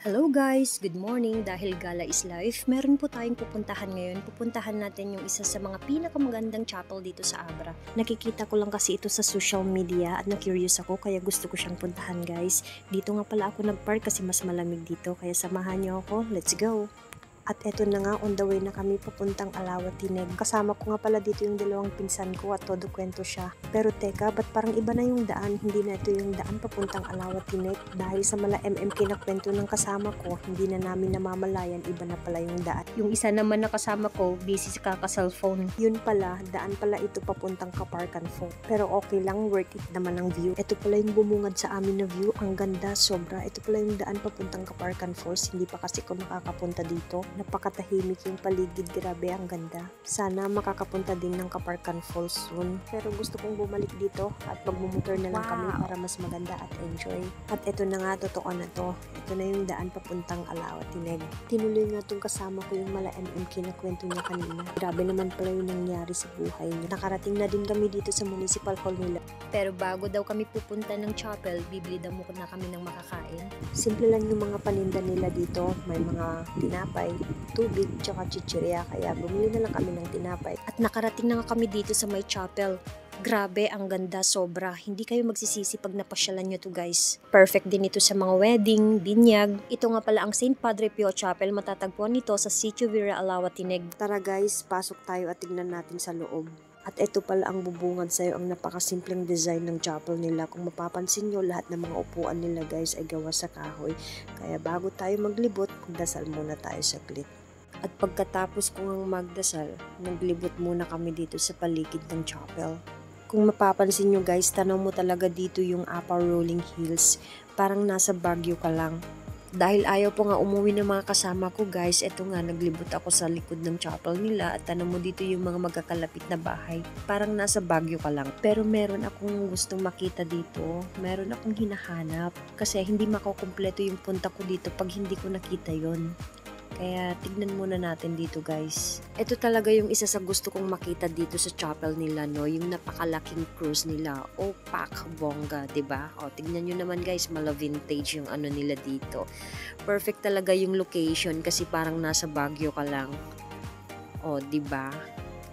Hello guys! Good morning! Dahil gala is life, meron po tayong pupuntahan ngayon. Pupuntahan natin yung isa sa mga pinakamagandang chapel dito sa Abra. Nakikita ko lang kasi ito sa social media at na-curious ako kaya gusto ko siyang puntahan guys. Dito nga pala ako nag-park kasi mas malamig dito kaya samahan niyo ako. Let's go! At eto na nga, on the way na kami papuntang Alawa-Tineg. Kasama ko nga pala dito yung dalawang pinsan ko at todo kwento siya. Pero teka, ba't parang iba na yung daan? Hindi na ito yung daan papuntang Alawa-Tineg. Dahil sa mala kinakwento ng kasama ko, hindi na namin namamalayan, iba na pala yung daan. Yung isa naman na kasama ko, busy sa kaka-cellphone. Yun pala, daan pala ito papuntang Kaparkan Fort. Pero okay lang, worth it naman ang view. Ito pala yung bumungad sa amin na view. Ang ganda, sobra. Ito pala yung daan papuntang Kaparkan Falls. Hindi pa kasi ko makakapunta dito. Napakatahimik yung paligid, grabe ang ganda. Sana makakapunta din ng Kaparkan Falls soon. Pero gusto kong bumalik dito at magmumotor na lang kami para mas maganda at enjoy. At ito na nga, totoo na to. Ito na yung daan papuntang Alawa-Tineg. Tinuloy nga itong kasama ko yung mala kinakwento niya kanina. Grabe naman pala yung nangyari sa buhay niya. Nakarating na din kami dito sa municipal hall nila. Pero bago daw kami pupunta ng chapel, bibili daw muna kami ng makakain. Simple lang yung mga paninda nila dito. May mga tinapay, tubig, tsaka chichirya, kaya bumili na lang kami ng tinapay. At nakarating na nga kami dito sa may chapel. Grabe, ang ganda, sobra. Hindi kayo magsisisi pag napasyalan nyo to guys. Perfect din ito sa mga wedding, binyag. Ito nga pala ang St. Padre Pio Chapel. Matatagpuan nito sa Sitio Villa, Alawa-Tineg. Tara guys, pasok tayo at tignan natin sa loob. At ito pala ang bubungad sa'yo, ang napakasimpleng design ng chapel nila. Kung mapapansin nyo, lahat ng mga upuan nila guys ay gawa sa kahoy. Kaya bago tayo maglibot, dasal muna tayo saglit. At pagkatapos kong magdasal, naglibot muna kami dito sa paligid ng chapel. Kung mapapansin nyo guys, tanaw mo talaga dito yung Upper Rolling Hills. Parang nasa Baguio ka lang. Dahil ayaw po nga umuwi ng mga kasama ko guys, eto nga naglibot ako sa likod ng chapel nila at tanong mo dito yung mga magkakalapit na bahay. Parang nasa Baguio ka lang. Pero meron akong gustong makita dito, meron akong hinahanap kasi hindi makukumpleto yung punta ko dito pag hindi ko nakita yon. Kaya tignan muna natin dito guys. Ito talaga yung isa sa gusto kong makita dito sa chapel nila, no? Yung napakalaking cruise nila. Opak, bongga, 'di ba? O tignan niyo naman guys, mala vintage yung ano nila dito. Perfect talaga yung location kasi parang nasa Baguio ka lang. O, 'di ba?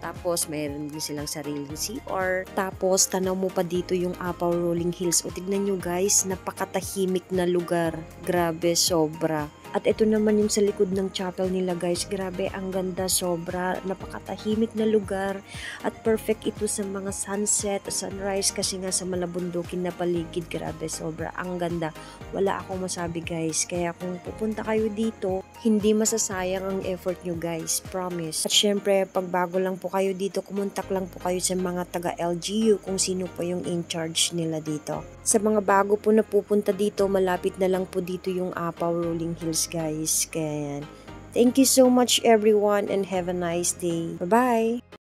Tapos, mayroon din silang sariling CR. Tapos, tanaw mo pa dito yung Upper Rolling Hills. O, tignan nyo guys, napakatahimik na lugar. Grabe, sobra. At ito naman yung sa likod ng chapel nila guys. Grabe, ang ganda, sobra. Napakatahimik na lugar. At perfect ito sa mga sunset o sunrise kasi nga sa malabundukin na paligid. Grabe, sobra. Ang ganda. Wala akong masabi guys. Kaya kung pupunta kayo dito, hindi masasayang ang effort nyo guys. Promise. At syempre, pag bago lang po kayo dito, kumontak lang po kayo sa mga taga LGU kung sino po yung in charge nila dito. Sa mga bago po na pupunta dito, malapit na lang po dito yung Upper Rolling Hills guys. Kaya yan. Thank you so much everyone and have a nice day. Bye-bye!